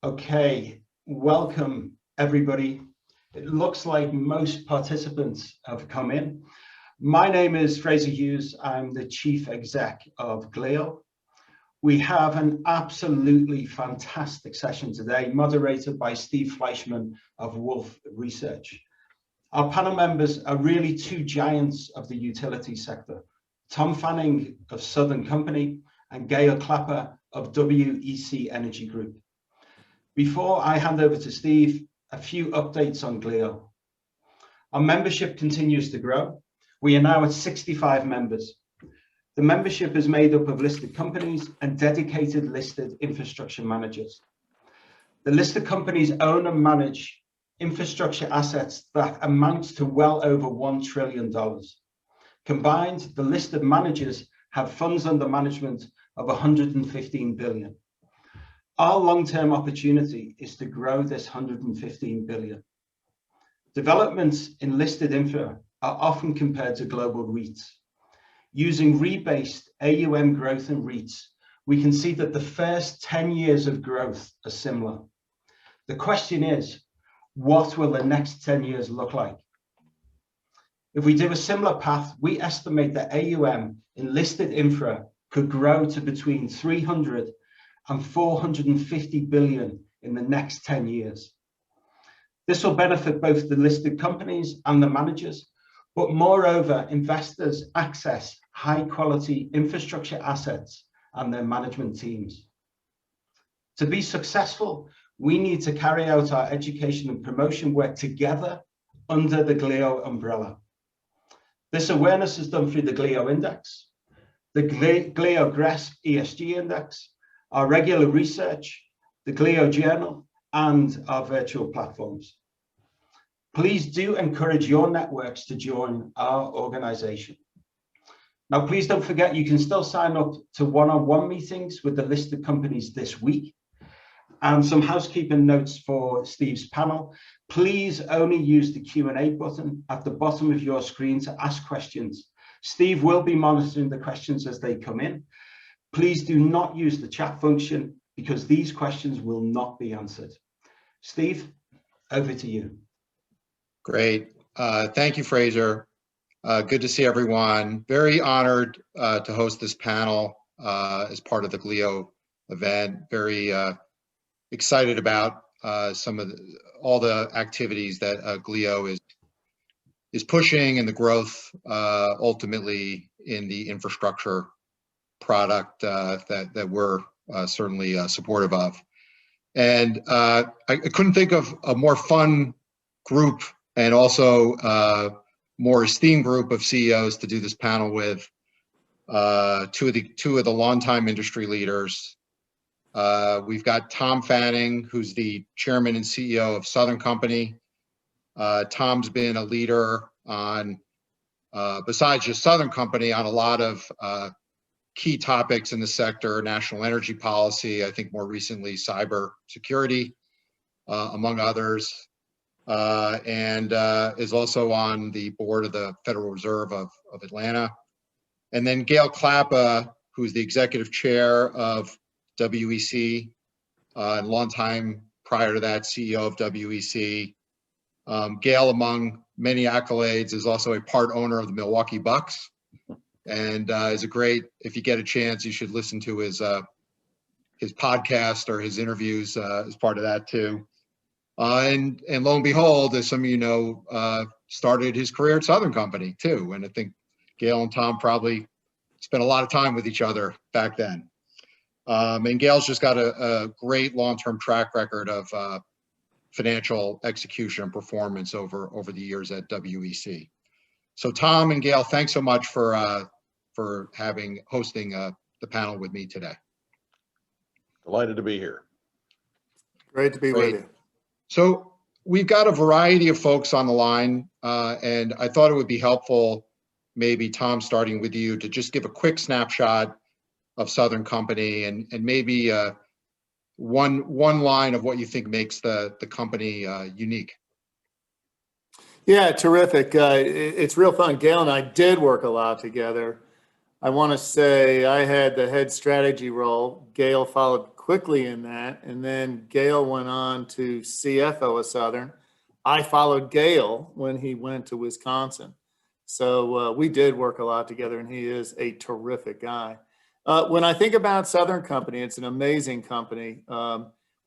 Okay, welcome everybody. It looks like most participants have come in. My name is Fraser Hughes. I'm the Chief Exec of GLIO. We have an absolutely fantastic session today, moderated by Steve Fleishman of Wolfe Research. Our panel members are really two giants of the utility sector, Tom Fanning of Southern Company and Gale Klappa of WEC Energy Group. Before I hand over to Steve, a few updates on GLIO. Our membership continues to grow. We are now at 65 members. The membership is made up of listed companies and dedicated listed infrastructure managers. The listed companies own and manage infrastructure assets that amount to well over $1 trillion. Combined, the listed managers have funds under management of 115 billion. Our long-term opportunity is to grow this 115 billion. Developments in listed infra are often compared to global REITs. Using rebased AUM growth in REITs, we can see that the first 10 years of growth are similar. The question is, what will the next 10 years look like? If we do a similar path, we estimate that AUM in listed infra could grow to between 300 and 450 billion in the next 10 years. This will benefit both the listed companies and the managers, but moreover, investors access high quality infrastructure assets and their management teams. To be successful, we need to carry out our education and promotion work together under the GLIO umbrella. This awareness is done through the GLIO Index, the GLIO GRESB ESG Index, our regular research, the GLIO Journal, and our virtual platforms. Please do encourage your networks to join our organization. Now, please don't forget, you can still sign up to one-on-one meetings with the listed companies this week. And some housekeeping notes for Steve's panel. Please only use the Q&A button at the bottom of your screen to ask questions. Steve will be monitoring the questions as they come in. Please do not use the chat function because these questions will not be answered. Steve, over to you. Great. Thank you, Fraser. Good to see everyone. Very honored to host this panel as part of the GLIO event. Very excited about all the activities that GLIO is pushing and the growth ultimately in the infrastructure product that we're certainly supportive of. And I couldn't think of a more fun group and also more esteemed group of CEOs to do this panel with. Two of the longtime industry leaders. We've got Tom Fanning, who's the chairman and CEO of Southern Company. Tom's been a leader on, besides just Southern Company, on a lot of key topics in the sector, national energy policy, I think more recently cyber security, among others, and is also on the board of the Federal Reserve of Atlanta. And then Gale Klappa, who's the executive chair of WEC, and long time prior to that, CEO of WEC. Gale, among many accolades, is also a part owner of the Milwaukee Bucks. And is a great, if you get a chance, you should listen to his podcast or his interviews as part of that too. And lo and behold, as some of you know, started his career at Southern Company too. And I think Gale and Tom probably spent a lot of time with each other back then. And Gale's just got a great long-term track record of financial execution and performance over the years at WEC. So Tom and Gale, thanks so much for hosting the panel with me today. Delighted to be here. Great to be with you. So we've got a variety of folks on the line, and I thought it would be helpful, maybe Tom, starting with you, to just give a quick snapshot of Southern Company and maybe one line of what you think makes the company unique. Yeah, terrific. It's real fun. Gale and I did work a lot together. I want to say I had the head strategy role. Gale followed quickly in that. And then Gale went on to CFO of Southern. I followed Gale when he went to Wisconsin. So we did work a lot together, and he is a terrific guy. When I think about Southern Company, it's an amazing company.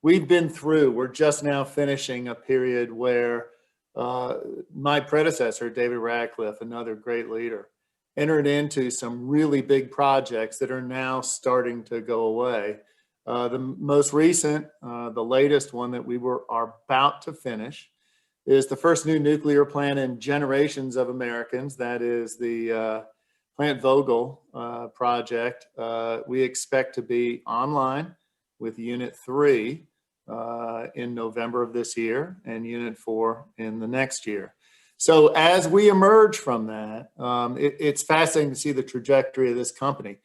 We're just now finishing a period where my predecessor, David Radcliffe, another great leader, entered into some really big projects that are now starting to go away. The most recent, the latest one that we are about to finish is the first new nuclear plant in generations of Americans. That is the Plant Vogtle project. We expect to be online with Unit 3 in November of this year and Unit 4 in the next year. So as we emerge from that, it's fascinating to see the trajectory of this company.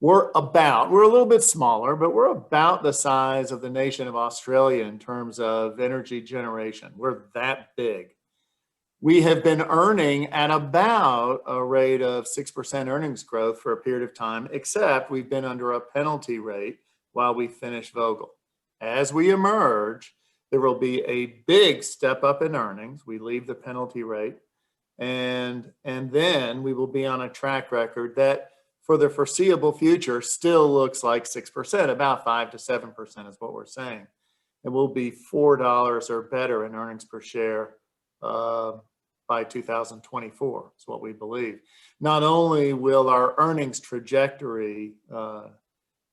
We're a little bit smaller, but we're about the size of the nation of Australia in terms of energy generation. We're that big. We have been earning at about a rate of 6% earnings growth for a period of time, except we've been under a penalty rate while we finish Vogtle. As we emerge, there will be a big step up in earnings. We leave the penalty rate, and then we will be on a track record that for the foreseeable future still looks like 6%, about 5 to 7% is what we're saying. It will be $4 or better in earnings per share by 2024, is what we believe. Not only will our earnings trajectory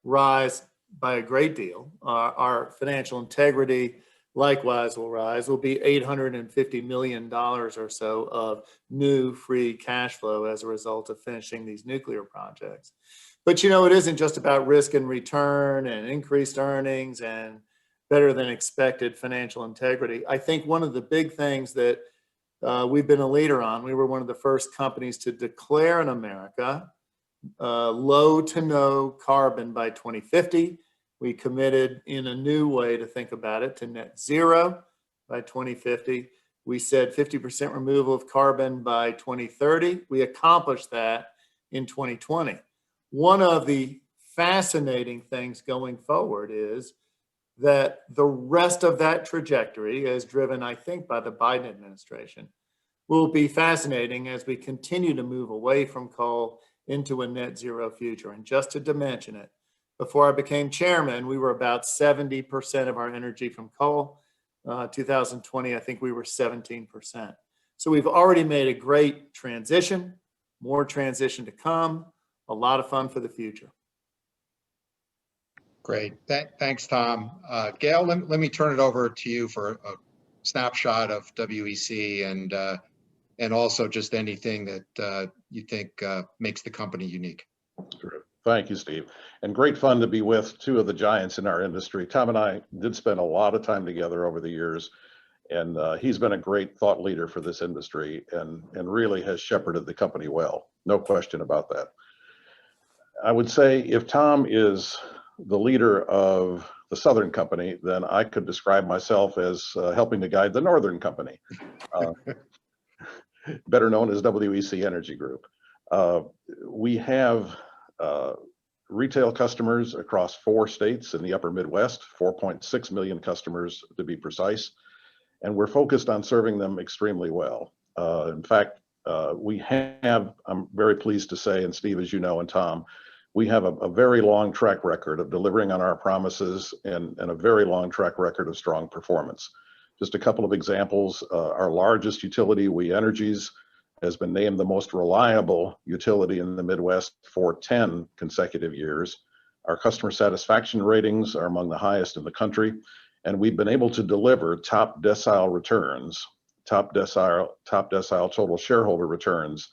rise by a great deal, our financial integrity likewise will rise. Will be $850 million or so of new free cash flow as a result of finishing these nuclear projects. But you know, it isn't just about risk and return and increased earnings and better than expected financial integrity. I think one of the big things that we've been a leader on, we were one of the first companies to declare in America low to no carbon by 2050. We committed in a new way to think about it to net zero by 2050. We said 50% removal of carbon by 2030. We accomplished that in 2020. One of the fascinating things going forward is that the rest of that trajectory, as driven, I think, by the Biden administration, will be fascinating as we continue to move away from coal into a net zero future. And just to dimension it, before I became chairman, we were about 70% of our energy from coal. 2020, I think we were 17%. So we've already made a great transition, more transition to come, a lot of fun for the future. Great. Thanks, Tom. Gale, let me turn it over to you for a snapshot of WEC and also just anything that you think makes the company unique. Sure. Thank you, Steve. And great fun to be with two of the giants in our industry. Tom and I did spend a lot of time together over the years, and he's been a great thought leader for this industry and really has shepherded the company well. No question about that. I would say if Tom is the leader of the Southern Company, then I could describe myself as helping to guide the Northern Company, better known as WEC Energy Group. We have retail customers across 4 states in the upper Midwest, 4.6 million customers to be precise, and we're focused on serving them extremely well. In fact, we have, I'm very pleased to say, and Steve, as you know, and Tom, we have a very long track record of delivering on our promises and a very long track record of strong performance. Just a couple of examples, our largest utility, We Energies, has been named the most reliable utility in the Midwest for 10 consecutive years. Our customer satisfaction ratings are among the highest in the country, and we've been able to deliver top decile returns, top decile total shareholder returns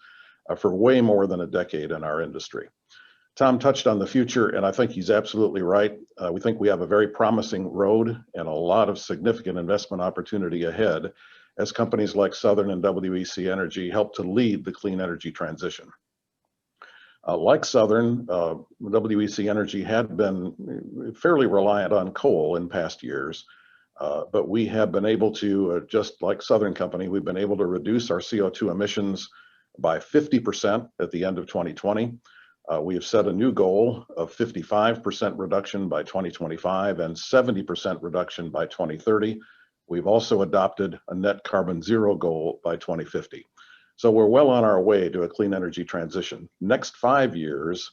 for way more than a decade in our industry. Tom touched on the future, and I think he's absolutely right. We think we have a very promising road and a lot of significant investment opportunity ahead as companies like Southern and WEC Energy help to lead the clean energy transition. Like Southern, WEC Energy had been fairly reliant on coal in past years, but we have been able to, just like Southern Company, we've been able to reduce our CO2 emissions by 50% at the end of 2020. We have set a new goal of 55% reduction by 2025 and 70% reduction by 2030. We've also adopted a net carbon zero goal by 2050. So we're well on our way to a clean energy transition. Next 5 years,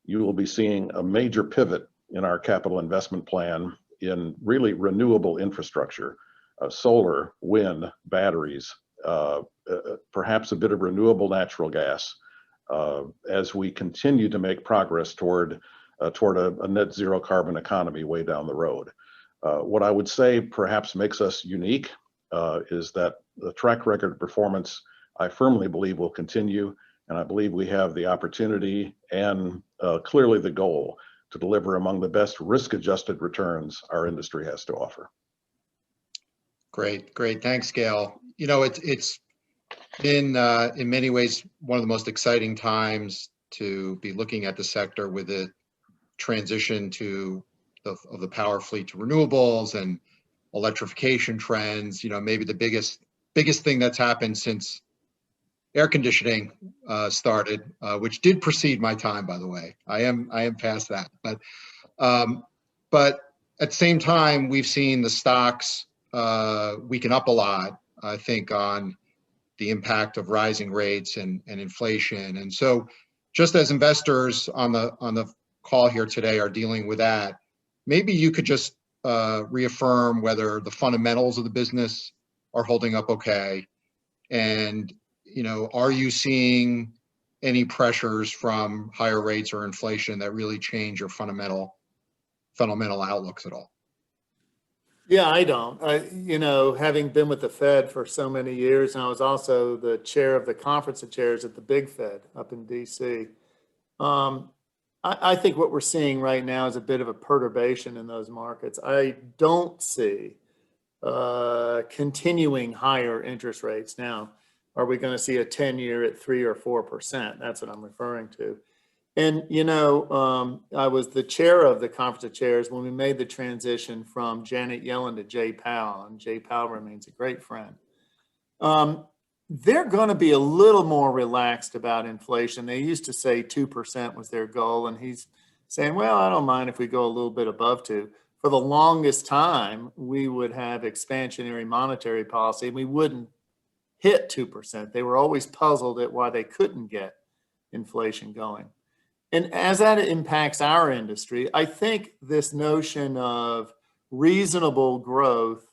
you will be seeing a major pivot in our capital investment plan in really renewable infrastructure, solar, wind, batteries, perhaps a bit of renewable natural gas, as we continue to make progress toward a net zero carbon economy way down the road. What I would say perhaps makes us unique is that the track record of performance, I firmly believe, will continue, and I believe we have the opportunity and clearly the goal to deliver among the best risk-adjusted returns our industry has to offer. Great, great. Thanks, Gale. You know, it's been in many ways one of the most exciting times to be looking at the sector with the transition of the power fleet to renewables and electrification trends. You know, maybe the biggest thing that's happened since air conditioning started, which did precede my time, by the way. I am past that, but at the same time, we've seen the stocks weaken up a lot, I think, on the impact of rising rates and inflation. And so just as investors on the call here today are dealing with that, maybe you could just reaffirm whether the fundamentals of the business are holding up okay. And, you know, are you seeing any pressures from higher rates or inflation that really change your fundamental outlooks at all? Yeah, I don't. You know, having been with the Fed for so many years, and I was also the chair of the conference of chairs at the big Fed up in DC. I think what we're seeing right now is a bit of a perturbation in those markets. I don't see continuing higher interest rates. Now, are we going to see a 10-year at 3 or 4%? That's what I'm referring to. And, you know, I was the chair of the conference of chairs when we made the transition from Janet Yellen to Jay Powell, and Jay Powell remains a great friend. They're going to be a little more relaxed about inflation. They used to say 2% was their goal, and he's saying, well, I don't mind if we go a little bit above 2. For the longest time, we would have expansionary monetary policy, and we wouldn't hit 2%. They were always puzzled at why they couldn't get inflation going. And as that impacts our industry, I think this notion of reasonable growth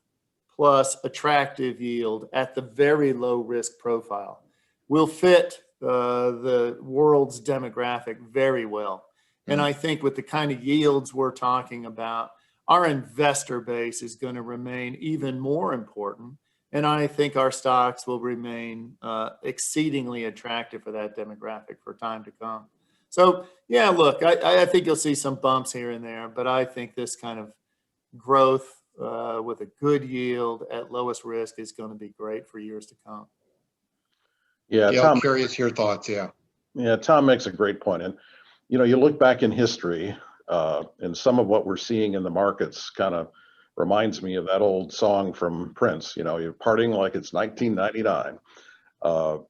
plus attractive yield at the very low risk profile will fit the world's demographic very well. And I think with the kind of yields we're talking about, our investor base is going to remain even more important. And I think our stocks will remain exceedingly attractive for that demographic for time to come. So, yeah, look, I think you'll see some bumps here and there, but I think this kind of growth with a good yield at lowest risk is going to be great for years to come. Yeah, Gale, Tom, curious your thoughts. Yeah, Tom makes a great point. And, you know, you look back in history and some of what we're seeing in the markets kind of reminds me of that old song from Prince, you know, you're partying like it's 1999.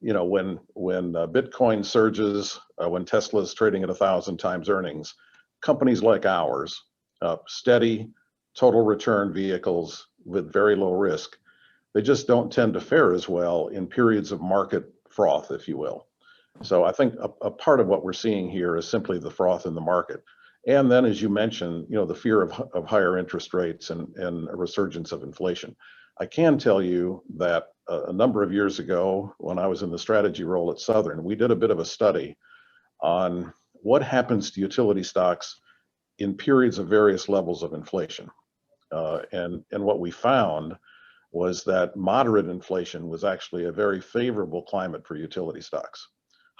You know, when Bitcoin surges, when Tesla's trading at 1,000 times earnings, companies like ours, steady total return vehicles with very low risk, they just don't tend to fare as well in periods of market froth, if you will. So I think a part of what we're seeing here is simply the froth in the market. And then, as you mentioned, you know, the fear of higher interest rates and a resurgence of inflation. I can tell you that a number of years ago, when I was in the strategy role at Southern, we did a bit of a study on what happens to utility stocks in periods of various levels of inflation. And what we found was that moderate inflation was actually a very favorable climate for utility stocks.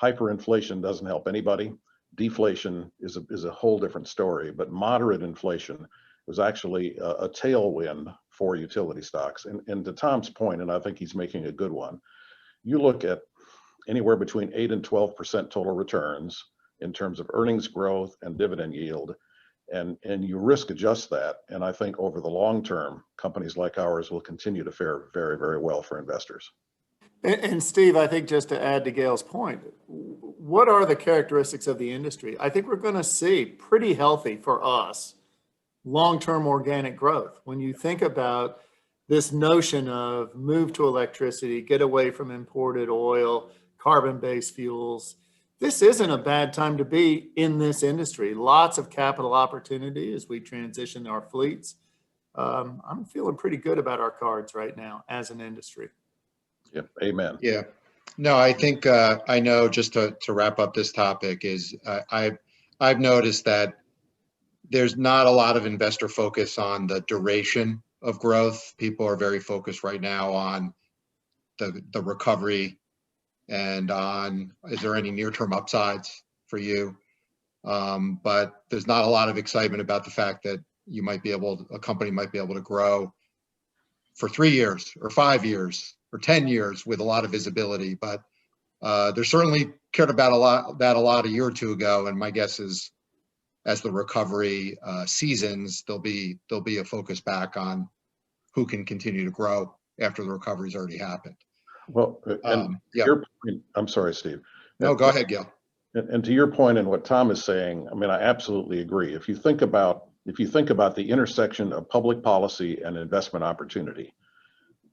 Hyperinflation doesn't help anybody. Deflation is a whole different story, but moderate inflation was actually a tailwind for utility stocks. And to Tom's point, and I think he's making a good one, you look at anywhere between 8 and 12% total returns in terms of earnings growth and dividend yield, and you risk adjust that. And I think over the long term, companies like ours will continue to fare very, very well for investors. And Steve, I think just to add to Gale's point, what are the characteristics of the industry? I think we're going to see pretty healthy for us long-term organic growth. When you think about this notion of move to electricity, get away from imported oil, carbon-based fuels, this isn't a bad time to be in this industry. Lots of capital opportunity as we transition our fleets. I'm feeling pretty good about our cards right now as an industry. Yep, amen. Yeah. No, I think I know, just to wrap up this topic, is I've noticed that there's not a lot of investor focus on the duration of growth. People are very focused right now on the recovery and on, is there any near-term upsides for you? But there's not a lot of excitement about the fact that a company might be able to grow for 3 years or 5 years or 10 years with a lot of visibility. But they certainly cared about that a lot a year or two ago. And my guess is, as the recovery seasons, there'll be a focus back on who can continue to grow after the recovery's already happened. Well, and yeah. your point, I'm sorry, Steve. No, go ahead, Gale. And to your point and what Tom is saying, I mean, I absolutely agree. If you think about the intersection of public policy and investment opportunity,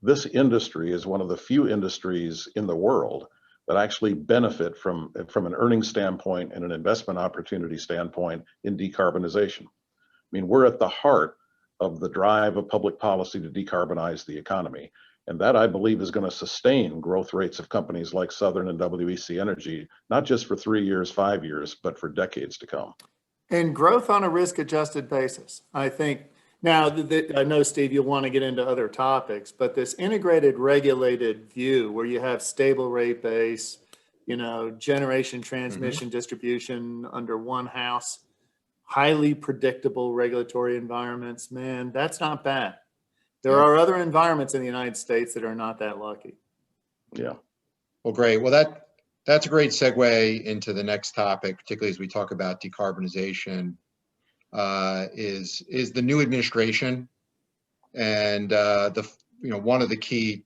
this industry is one of the few industries in the world that actually benefit from an earnings standpoint and an investment opportunity standpoint in decarbonization. I mean, we're at the heart of the drive of public policy to decarbonize the economy. And that, I believe, is going to sustain growth rates of companies like Southern and WEC Energy, not just for 3 years, 5 years, but for decades to come. And growth on a risk-adjusted basis. I think now, I know, Steve, you'll want to get into other topics, but this integrated regulated view where you have stable rate base, generation, transmission, distribution under one house, highly predictable regulatory environments, man, that's not bad. There are other environments in the United States that are not that lucky. Yeah. Well, great. Well, that's a great segue into the next topic, particularly as we talk about decarbonization, is the new administration. And one of the key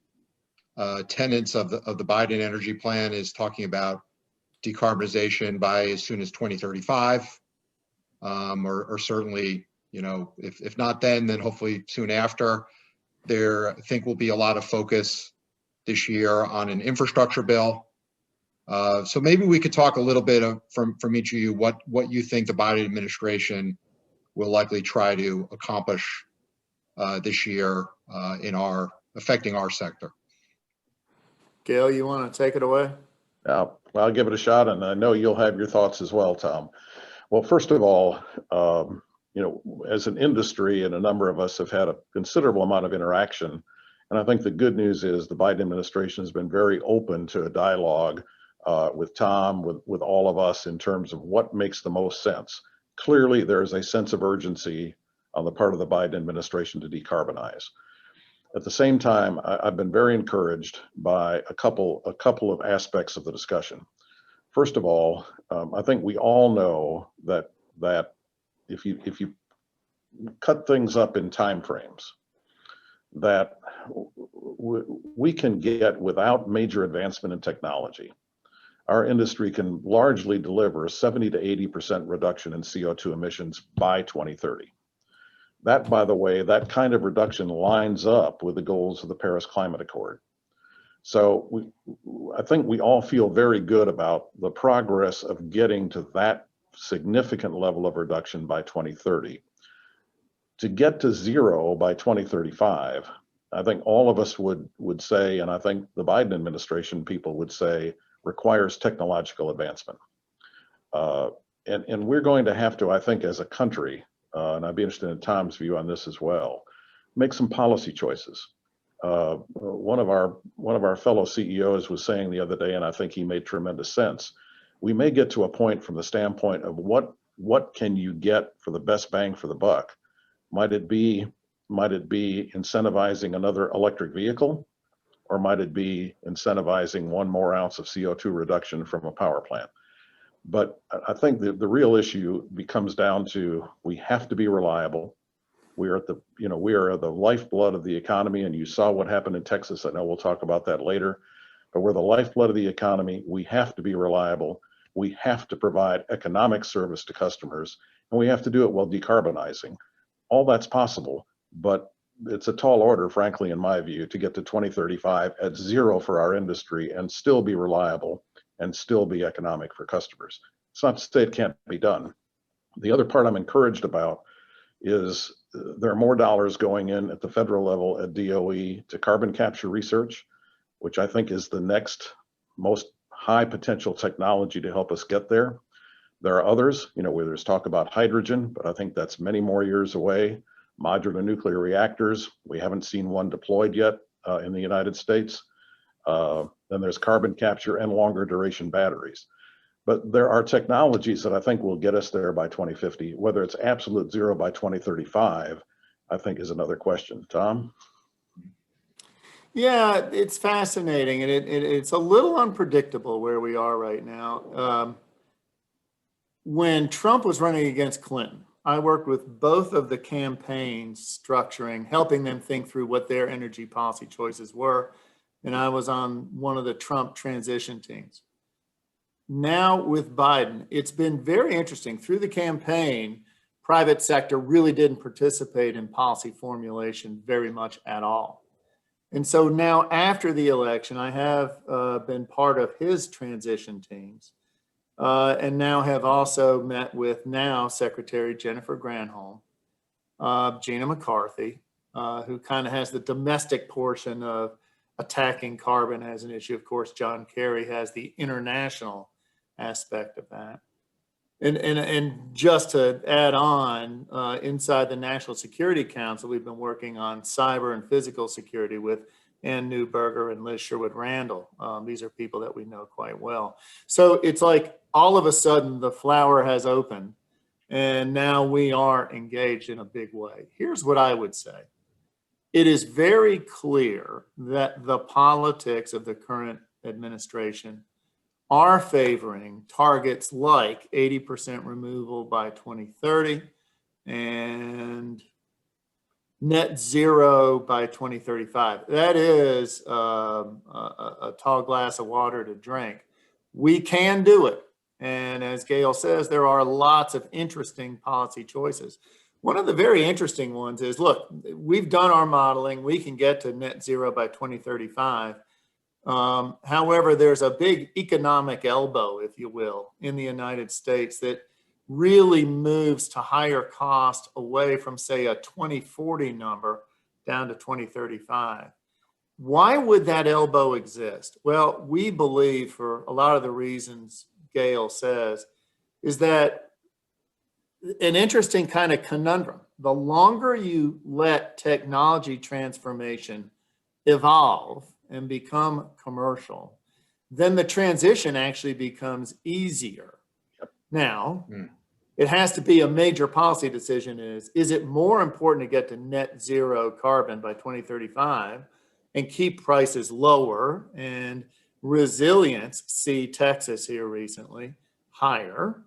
tenets of the Biden energy plan is talking about decarbonization by as soon as 2035, or certainly, if not then hopefully soon after. There, I think, will be a lot of focus this year on an infrastructure bill. So maybe we could talk a little bit from each of you what you think the Biden administration will likely try to accomplish this year affecting our sector. Gale, you want to take it away? Well, I'll give it a shot, and I know you'll have your thoughts as well, Tom. Well, first of all, as an industry, and a number of us have had a considerable amount of interaction, and I think the good news is the Biden administration has been very open to a dialogue with Tom, with all of us, in terms of what makes the most sense. Clearly, there is a sense of urgency on the part of the Biden administration to decarbonize. At the same time, I've been very encouraged by a couple of aspects of the discussion. First of all, I think we all know that if you cut things up in time frames, that we can get, without major advancement in technology, our industry can largely deliver a 70 to 80% reduction in CO2 emissions by 2030. That, by the way, that kind of reduction lines up with the goals of the Paris Climate Accord. So I think we all feel very good about the progress of getting to that significant level of reduction by 2030. To get to zero by 2035, I think all of us would say, and I think the Biden administration people would say, requires technological advancement. And we're going to have to, I think, as a country, and I'd be interested in Tom's view on this as well, make some policy choices. One of our fellow CEOs was saying the other day, and I think he made tremendous sense, we may get to a point from the standpoint of what can you get for the best bang for the buck? Might it be incentivizing another electric vehicle, or might it be incentivizing 1 more ounce of CO2 reduction from a power plant? But I think the real issue comes down to, we have to be reliable. We are the lifeblood of the economy, and you saw what happened in Texas. I know we'll talk about that later. but we're the lifeblood of the economy. We have to be reliable. We have to provide economic service to customers, and we have to do it while decarbonizing. All that's possible, but it's a tall order, frankly, in my view, to get to 2035 at zero for our industry and still be reliable and still be economic for customers. It's not to say it can't be done. The other part I'm encouraged about is there are more dollars going in at the federal level at DOE to carbon capture research, which I think is the next most high potential technology to help us get there. There are others, where there's talk about hydrogen, but I think that's many more years away. Modular nuclear reactors, we haven't seen one deployed yet in the United States. Then there's carbon capture and longer duration batteries. But there are technologies that I think will get us there by 2050. Whether it's absolute zero by 2035, I think is another question. Tom? Yeah, it's fascinating, and it's a little unpredictable where we are right now. When Trump was running against Clinton, I worked with both of the campaigns structuring, helping them think through what their energy policy choices were. And I was on one of the Trump transition teams. Now with Biden, it's been very interesting. Through the campaign, private sector really didn't participate in policy formulation very much at all. And so now after the election, I have been part of his transition teams. And now have also met with now Secretary Jennifer Granholm, Gina McCarthy, who kind of has the domestic portion of attacking carbon as an issue. Of course, John Kerry has the international aspect of that. And just to add on, inside the National Security Council, we've been working on cyber and physical security with Ann Neuberger and Liz Sherwood-Randall. These are people that we know quite well. So it's like all of a sudden the flower has opened and now we are engaged in a big way. Here's what I would say. It is very clear that the politics of the current administration are favoring targets like 80% removal by 2030 and net zero by 2035. That is a tall glass of water to drink. We can do it. And as Gale says, there are lots of interesting policy choices. One of the very interesting ones is, look, we've done our modeling. We can get to net zero by 2035. However, there's a big economic elbow, if you will, in the United States that really moves to higher cost away from, say, a 2040 number down to 2035. Why would that elbow exist? Well, we believe, for a lot of the reasons Gale says, is that an interesting kind of conundrum. The longer you let technology transformation evolve and become commercial, then the transition actually becomes easier. Now, it has to be a major policy decision is it more important to get to net zero carbon by 2035 and keep prices lower and resilience, see Texas here recently, higher?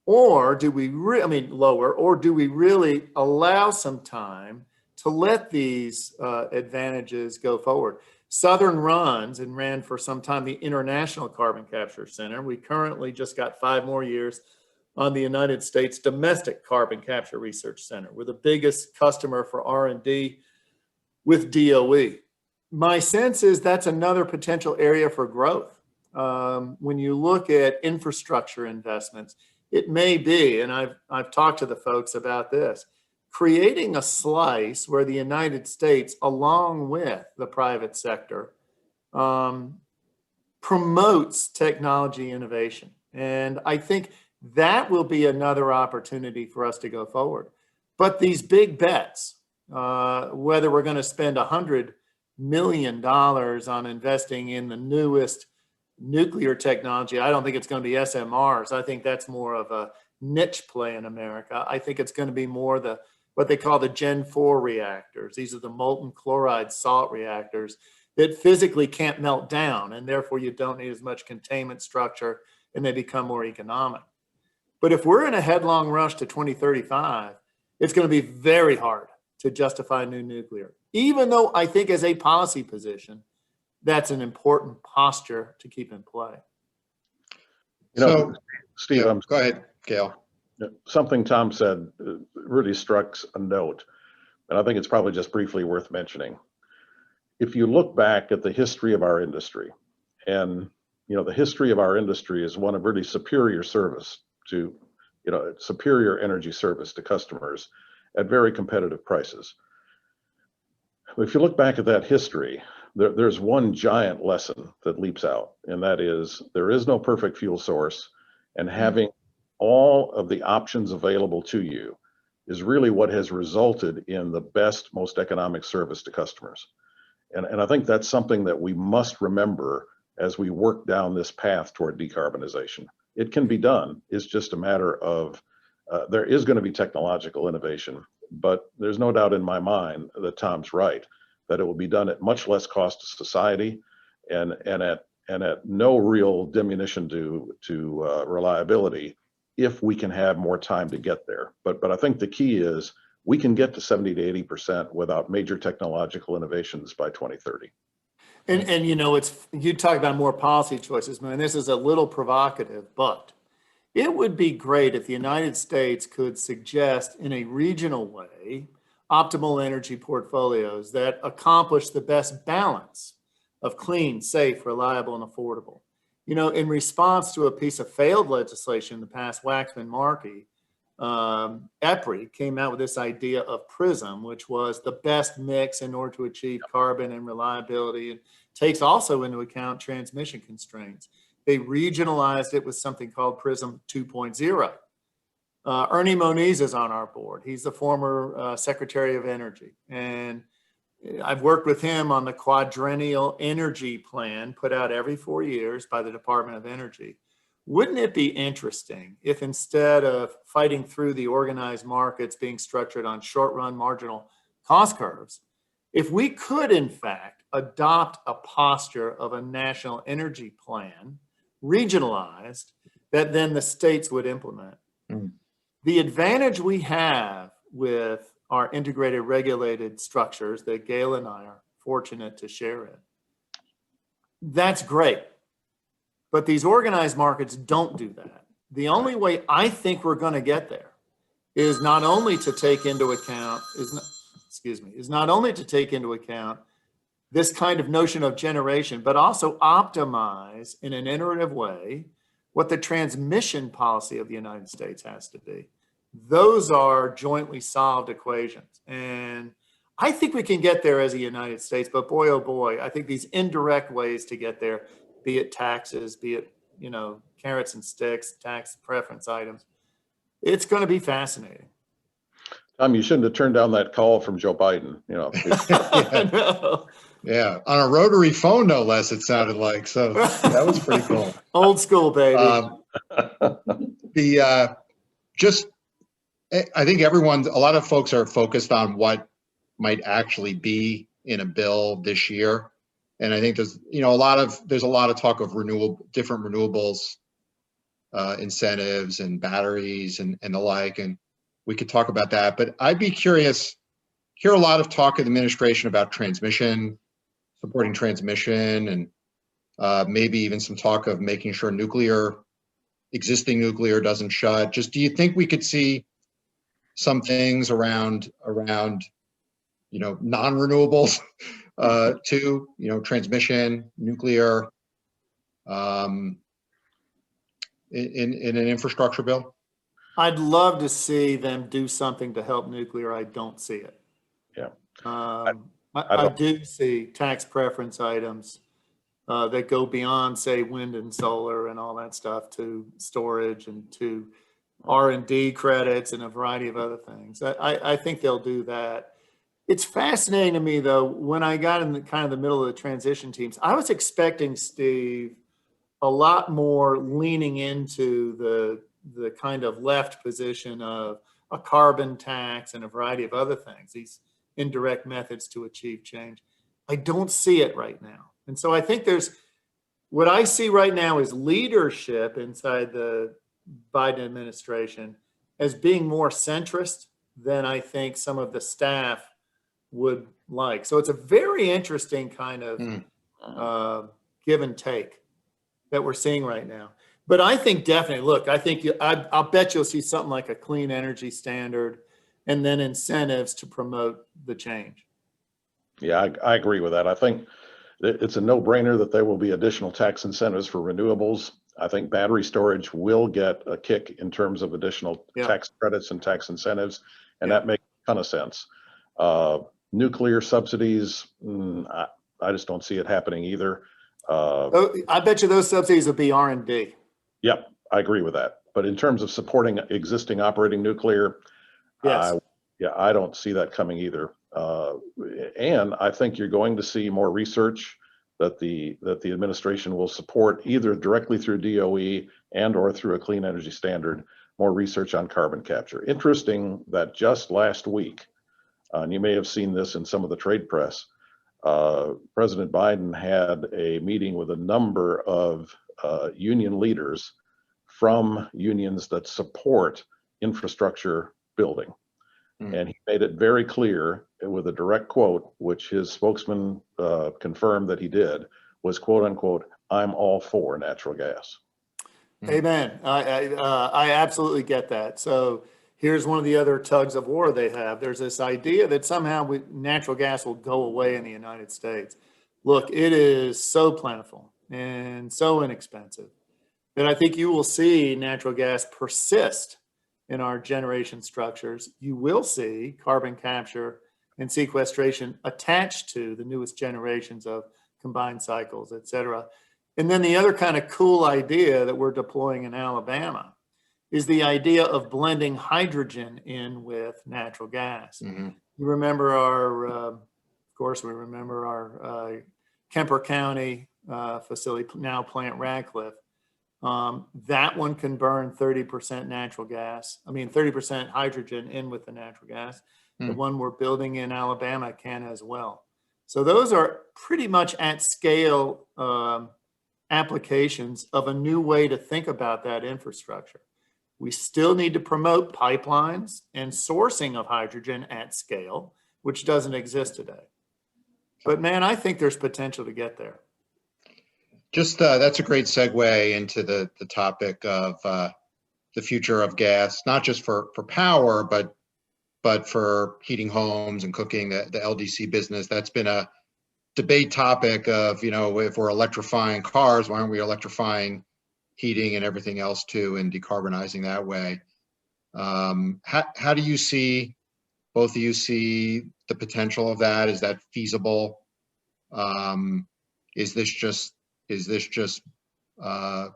Or do we lower, or do we really allow some time to let these advantages go forward? Southern runs and ran for some time the International Carbon Capture Center. We currently just got 5 more years on the United States Domestic Carbon Capture Research Center. We're the biggest customer for R&D with DOE. My sense is that's another potential area for growth. When you look at infrastructure investments, it may be, and I've talked to the folks about this, creating a slice where the United States, along with the private sector, promotes technology innovation. And I think that will be another opportunity for us to go forward. But these big bets, whether we're going to spend $100 million on investing in the newest nuclear technology, I don't think it's going to be SMRs. I think that's more of a niche play in America. I think it's going to be more what they call the Gen 4 reactors. These are the molten chloride salt reactors that physically can't melt down, and therefore you don't need as much containment structure, and they become more economic. But if we're in a headlong rush to 2035, it's going to be very hard to justify new nuclear. Even though I think as a policy position, that's an important posture to keep in play. You know, So, Steve, yeah, go ahead, Gale. something Tom said really struck a note, and I think it's probably just briefly worth mentioning. If you look back at the history of our industry, and the history of our industry is one of really superior service to, superior energy service to customers at very competitive prices. If you look back at that history, there's one giant lesson that leaps out, and that is there is no perfect fuel source, and having all of the options available to you is really what has resulted in the best, most economic service to customers. And I think that's something that we must remember as we work down this path toward decarbonization. It can be done. It's just a matter of, there is going to be technological innovation, but there's no doubt in my mind that Tom's right, that it will be done at much less cost to society and at no real diminution to reliability if we can have more time to get there. But I think the key is we can get to 70 to 80% without major technological innovations by 2030. And you talk about more policy choices, man. This is a little provocative, but it would be great if the United States could suggest in a regional way optimal energy portfolios that accomplish the best balance of clean, safe, reliable, and affordable. In response to a piece of failed legislation in the past, Waxman-Markey, EPRI came out with this idea of PRISM, which was the best mix in order to achieve carbon and reliability, and takes also into account transmission constraints. They regionalized it with something called PRISM 2.0. Ernie Moniz is on our board. He's the former Secretary of Energy. And I've worked with him on the quadrennial energy plan put out every 4 years by the Department of Energy. Wouldn't it be interesting if instead of fighting through the organized markets being structured on short-run marginal cost curves, if we could in fact adopt a posture of a national energy plan, regionalized, that then the states would implement? The advantage we have with our integrated regulated structures that Gale and I are fortunate to share in, that's great. But these organized markets don't do that. The only way I think we're going to get there is not only to take into account this kind of notion of generation, but also optimize in an iterative way what the transmission policy of the United States has to be. Those are jointly solved equations. And I think we can get there as a United States, but boy, oh boy, I think these indirect ways to get there, be it taxes, be it, carrots and sticks, tax preference items, it's going to be fascinating. Tom, you shouldn't have turned down that call from Joe Biden. Yeah, on a rotary phone, no less, it sounded like. So that was pretty cool. Old school, baby. I think a lot of folks are focused on what might actually be in a bill this year. And I think there's a lot of talk of different renewables incentives and batteries and the like, and we could talk about that. But I'd be curious, hear a lot of talk in the administration about transmission, supporting transmission, and maybe even some talk of making sure existing nuclear doesn't shut. Just, do you think we could see some things around non-renewables too, transmission, nuclear, in an infrastructure bill? I'd love to see them do something to help nuclear. I don't see it. Yeah. I do see tax preference items that go beyond, say, wind and solar and all that stuff to storage and to R&D credits and a variety of other things. I think they'll do that. It's fascinating to me, though, when I got in the middle of the transition teams, I was expecting, Steve, a lot more leaning into the kind of left position of a carbon tax and a variety of other things, these indirect methods to achieve change. I don't see it right now. And so I think what I see right now is leadership inside the Biden administration as being more centrist than I think some of the staff would like. So it's a very interesting kind of give and take that we're seeing right now. But I think definitely, look, I think I'll bet you'll see something like a clean energy standard and then incentives to promote the change. Yeah, I agree with that. I think it's a no-brainer that there will be additional tax incentives for renewables. I think battery storage will get a kick in terms of additional tax credits and tax incentives, and that makes a ton of sense. Nuclear subsidies, I just don't see it happening either. I bet you those subsidies will be R&D. Yep, I agree with that. But in terms of supporting existing operating nuclear, yes. I don't see that coming either. And I think you're going to see more research that the administration will support either directly through DOE and or through a clean energy standard, more research on carbon capture. Interesting that just last week, and you may have seen this in some of the trade press, President Biden had a meeting with a number of union leaders from unions that support infrastructure building. And he made it very clear with a direct quote, which his spokesman confirmed that he did, was quote unquote, "I'm all for natural gas." Amen. I absolutely get that. So here's one of the other tugs of war they have. There's this idea that somehow natural gas will go away in the United States. Look, it is so plentiful and so inexpensive that I think you will see natural gas persist in our generation structures. You will see carbon capture and sequestration attached to the newest generations of combined cycles, et cetera. And then the other kind of cool idea that we're deploying in Alabama is the idea of blending hydrogen in with natural gas. Mm-hmm. You remember our Kemper County facility, now Plant Radcliffe. That one can burn 30% natural gas. 30% hydrogen in with the natural gas. The one we're building in Alabama can as well. So those are pretty much at scale applications of a new way to think about that infrastructure. We still need to promote pipelines and sourcing of hydrogen at scale, which doesn't exist today. But man, I think there's potential to get there. Just that's a great segue into the topic of the future of gas, not just for power, but for heating homes and cooking, the LDC business. That's been a debate topic of, if we're electrifying cars, why aren't we electrifying heating and everything else too, and decarbonizing that way? How do you see, both of you see the potential of that? Is that feasible? Is this just kind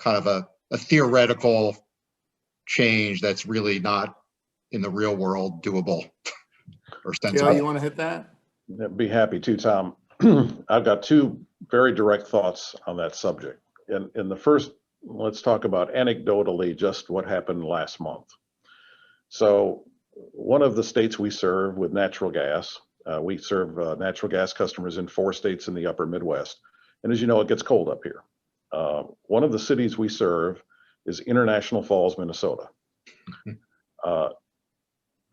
of a theoretical change that's really not in the real world doable or sensible? Gale, you want to hit that? I'd be happy to, Tom. I've got two very direct thoughts on that subject. In the first, let's talk about anecdotally just what happened last month. So one of the states we serve with natural gas, we serve natural gas customers in 4 states in the upper Midwest. And as you know, it gets cold up here. One of the cities we serve is International Falls, Minnesota.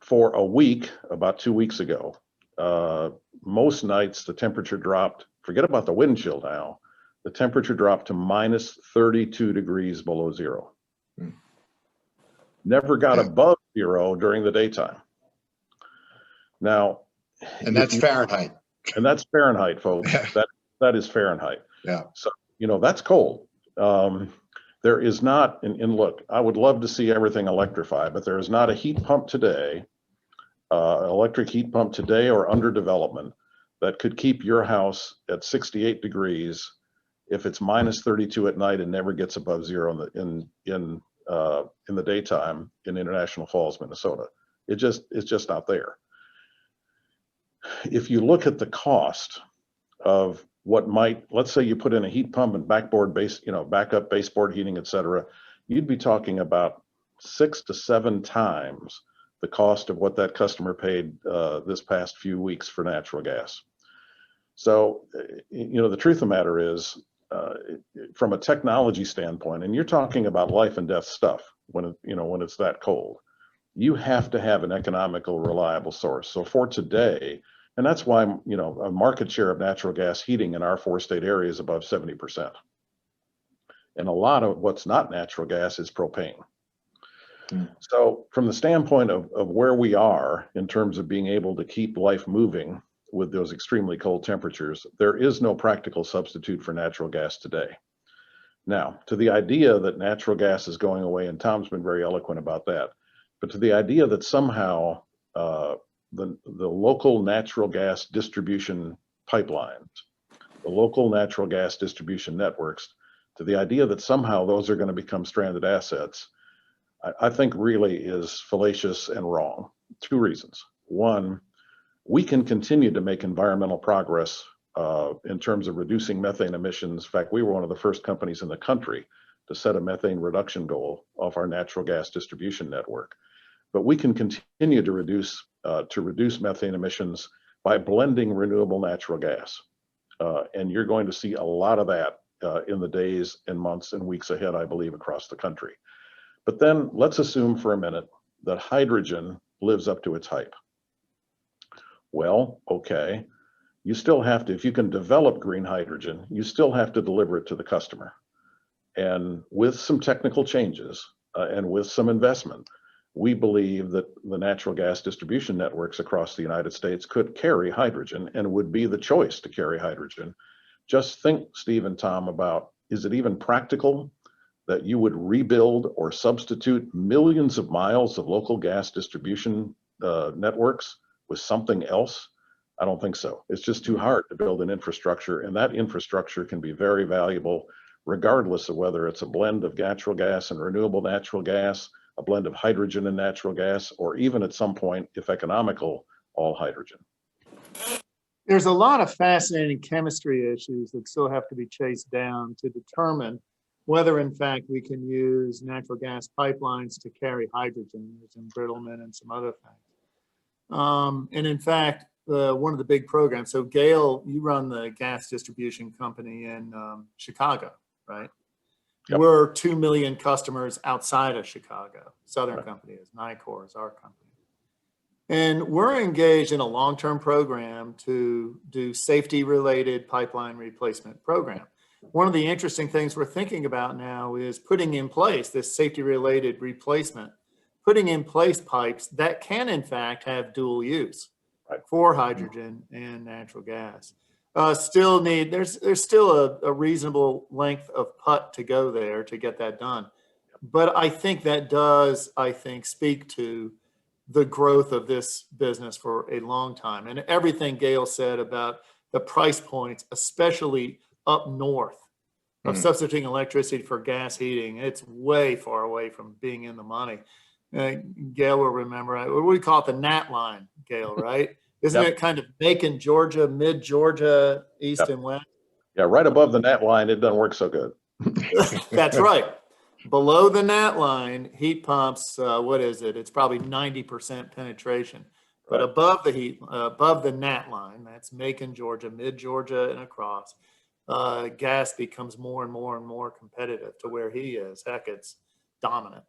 For a week, about 2 weeks ago, most nights the temperature dropped, forget about the wind chill now, the temperature dropped to minus 32 degrees below zero. Never got above zero during the daytime. Now, and that's Fahrenheit. And that's Fahrenheit, folks. That is Fahrenheit. Yeah. So, that's cold. There is not, and look, I would love to see everything electrified, but there is not a heat pump today, electric heat pump today or under development that could keep your house at 68 degrees if it's minus 32 at night and never gets above zero in the daytime in International Falls, Minnesota. It's just not there. If you look at the cost of what let's say you put in a heat pump and backup baseboard heating, et cetera, you'd be talking about 6 to 7 times the cost of what that customer paid this past few weeks for natural gas. So, the truth of the matter is, from a technology standpoint, and you're talking about life and death stuff when it's that cold, you have to have an economical, reliable source. So for today, And that's why, you know, a market share of natural gas heating in our 4-state area is above 70%. And a lot of what's not natural gas is propane. So from the standpoint of where we are in terms of being able to keep life moving with those extremely cold temperatures, there is no practical substitute for natural gas today. Now, to the idea that natural gas is going away, and Tom's been very eloquent about that, but to the idea that somehow the local natural gas distribution pipelines, the local natural gas distribution networks, to the idea that somehow those are going to become stranded assets, I think really is fallacious and wrong. 2 reasons. One, we can continue to make environmental progress in terms of reducing methane emissions. In fact, we were one of the first companies in the country to set a methane reduction goal of our natural gas distribution network. But we can continue to reduce methane emissions by blending renewable natural gas. And you're going to see a lot of that in the days and months and weeks ahead, I believe, across the country. But then let's assume for a minute that hydrogen lives up to its hype. Well, okay, you still have to, if you can develop green hydrogen, you still have to deliver it to the customer. And with some technical changes and with some investment, we believe that the natural gas distribution networks across the United States could carry hydrogen and would be the choice to carry hydrogen. Just think, Steve and Tom, about, is it even practical that you would rebuild or substitute millions of miles of local gas distribution networks with something else? I don't think so. It's just too hard to build an infrastructure, and that infrastructure can be very valuable regardless of whether it's a blend of natural gas and renewable natural gas, a blend of hydrogen and natural gas, or even at some point, if economical, all hydrogen. There's a lot of fascinating chemistry issues that still have to be chased down to determine whether in fact we can use natural gas pipelines to carry hydrogen. There's embrittlement and some other things. And in fact, one of the big programs, so Gale, you run the gas distribution company in Chicago, right? Yep. We're 2 million customers outside of Chicago. Southern Company is, Nicor is our company. And we're engaged in a long-term program to do safety-related pipeline replacement program. One of the interesting things we're thinking about now is putting in place this safety-related replacement, putting in place pipes that can in fact have dual use for hydrogen and natural gas. Still need, there's still a reasonable length of putt to go there to get that done. But I think that does, speak to the growth of this business for a long time. And everything Gale said about the price points, especially up north, of substituting electricity for gas heating, it's way far away from being in the money. Gale will remember, what do we call it, the gnat line, Gale, right? Isn't it kind of Macon, Georgia, mid-Georgia, east and west? Yeah, right above the gnat line, it doesn't work so good. That's right. Below the gnat line, heat pumps, what is it? It's probably 90% penetration. But above the gnat line, that's Macon, Georgia, mid-Georgia and across, gas becomes more and more and more competitive to where he is. Heck, it's dominant.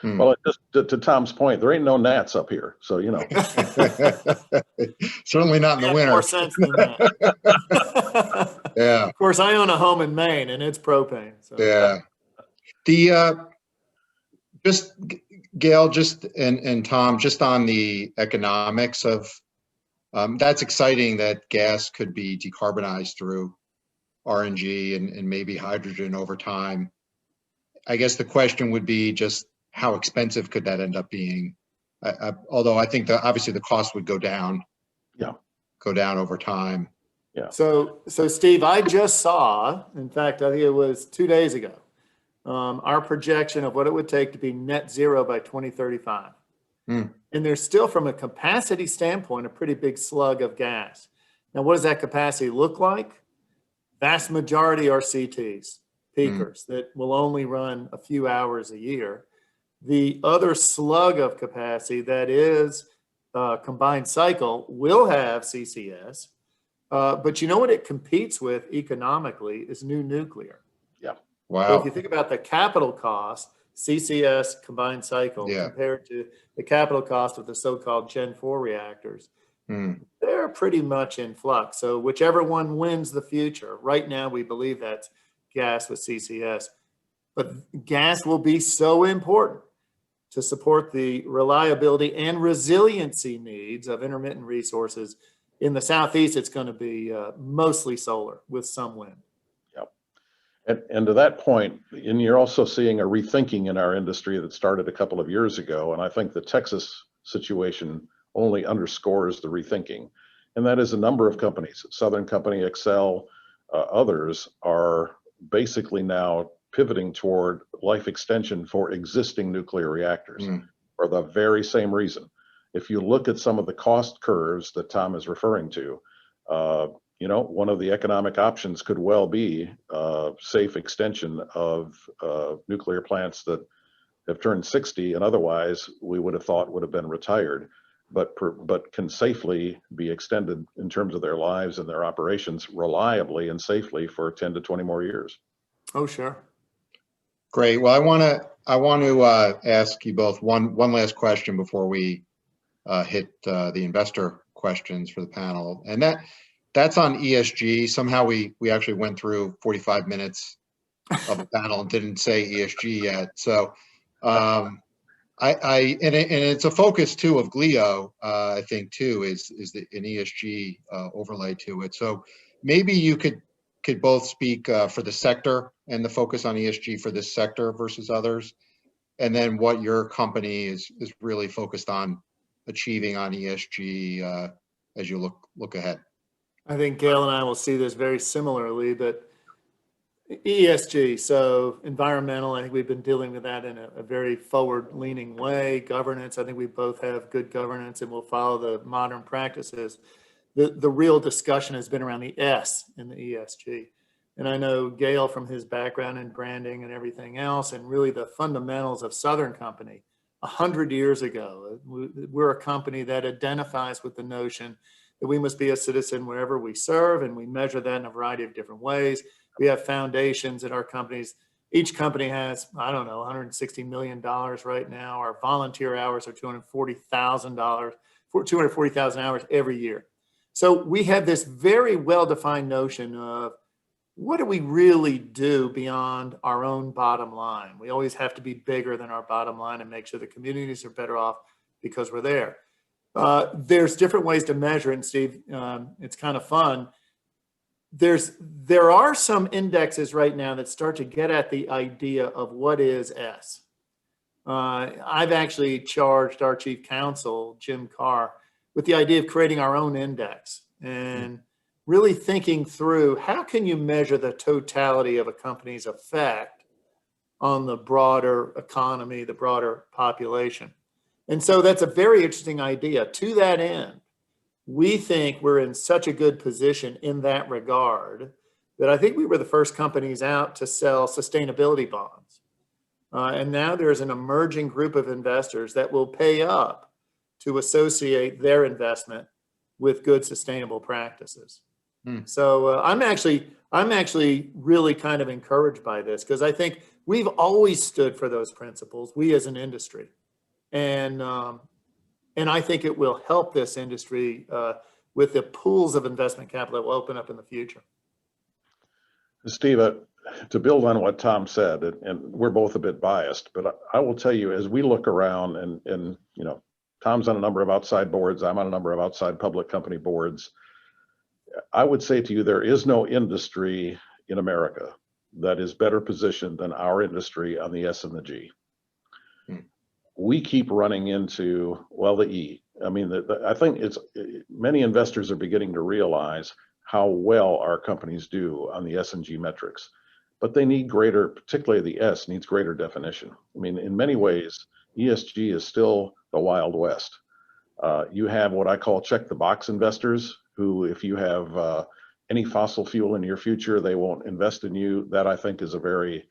Well, just to Tom's point, there ain't no gnats up here, so you know. Certainly not in the winter. More sense than that. Yeah. Of course, I own a home in Maine, and it's propane. So. Yeah. The just Gale, and Tom, just on the economics of that's exciting that gas could be decarbonized through RNG and maybe hydrogen over time. I guess the question would be just how expensive could that end up being? Although I think that obviously the cost would go down. Yeah. Go down over time. Yeah. So Steve, I just saw, in fact, I think it was 2 days ago, our projection of what it would take to be net zero by 2035. And there's still, from a capacity standpoint, a pretty big slug of gas. Now, what does that capacity look like? Vast majority are CTs, peakers, that will only run a few hours a year. The other slug of capacity that is combined cycle will have CCS, but you know what it competes with economically is new nuclear. Yeah. Wow. So if you think about the capital cost, CCS combined cycle compared to the capital cost of the so-called Gen 4 reactors, they're pretty much in flux. So whichever one wins the future, right now we believe that's gas with CCS. But gas will be so important to support the reliability and resiliency needs of intermittent resources. In the Southeast, it's going to be mostly solar with some wind. And to that point, and you're also seeing a rethinking in our industry that started a couple of years ago. And I think the Texas situation only underscores the rethinking. And that is a number of companies, Southern Company, Excel, others are basically now pivoting toward life extension for existing nuclear reactors for the very same reason. If you look at some of the cost curves that Tom is referring to, you know, one of the economic options could well be safe extension of nuclear plants that have turned 60 and otherwise we would have thought would have been retired, but can safely be extended in terms of their lives and their operations reliably and safely for 10 to 20 more years. Oh, sure. Great. Well, I want to ask you both one last question before we hit the investor questions for the panel, and that's on ESG. Somehow we actually went through 45 minutes of the panel and didn't say ESG yet. So and it's a focus too of GLIO, I think too, is an ESG overlay to it. So maybe you could both speak for the sector and the focus on ESG for this sector versus others, and then what your company is really focused on achieving on ESG as you look ahead. I think Gale and I will see this very similarly, but ESG, so environmental, I think we've been dealing with that in a very forward-leaning way. Governance, I think we both have good governance and will follow the modern practices. The real discussion has been around the S in the ESG. And I know Gale from his background in branding and everything else, and really the fundamentals of Southern Company 100 years ago. We're a company that identifies with the notion that we must be a citizen wherever we serve, and we measure that in a variety of different ways. We have foundations in our companies. Each company has, I don't know, $160 million right now. Our volunteer hours are $240,000 hours every year. So we have this very well-defined notion of what do we really do beyond our own bottom line? We always have to be bigger than our bottom line and make sure the communities are better off because we're there. There's different ways to measure it, and Steve, it's kind of fun. There are some indexes right now that start to get at the idea of what is S. I've actually charged our chief counsel, Jim Carr, with the idea of creating our own index and really thinking through how can you measure the totality of a company's effect on the broader economy, the broader population. And so that's a very interesting idea. To that end, we think we're in such a good position in that regard that I think we were the first companies out to sell sustainability bonds. And now there's an emerging group of investors that will pay up to associate their investment with good sustainable practices. So I'm actually really kind of encouraged by this because I think we've always stood for those principles, we as an industry. And I think it will help this industry with the pools of investment capital that will open up in the future. Steve, to build on what Tom said, and we're both a bit biased, but I will tell you, as we look around and you know, Tom's on a number of outside boards, I'm on a number of outside public company boards. I would say to you, there is no industry in America that is better positioned than our industry on the S and the G. We keep running into, well, the E. I mean, I think many investors are beginning to realize how well our companies do on the S and G metrics, but they need greater, particularly the S needs greater definition. I mean, in many ways, ESG is still the Wild West. You have what I call check the box investors who, if you have any fossil fuel in your future, they won't invest in you. That I think is a very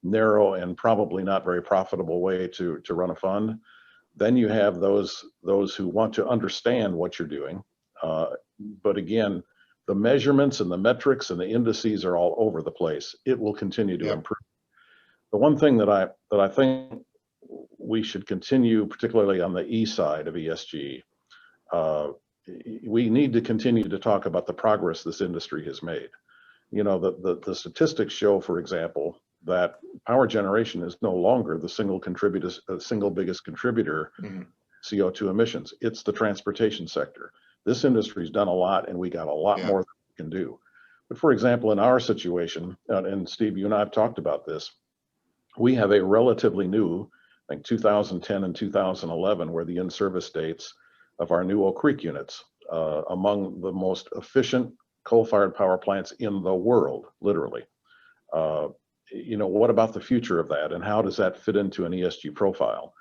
narrow and probably not very profitable way to run a fund. Then you have those who want to understand what you're doing. But again, the measurements and the metrics and the indices are all over the place. It will continue to improve. The one thing that I think we should continue, particularly on the E side of ESG, we need to continue to talk about the progress this industry has made. You know, the statistics show, for example, that power generation is no longer the single biggest contributor CO2 emissions. It's the transportation sector. This industry's done a lot, and we got a lot more that we can do. But for example, in our situation, and Steve, you and I have talked about this, we have a relatively new, I think 2010 and 2011 were the in-service dates of our new Oak Creek units, among the most efficient coal-fired power plants in the world, literally. You know, what about the future of that, and how does that fit into an ESG profile?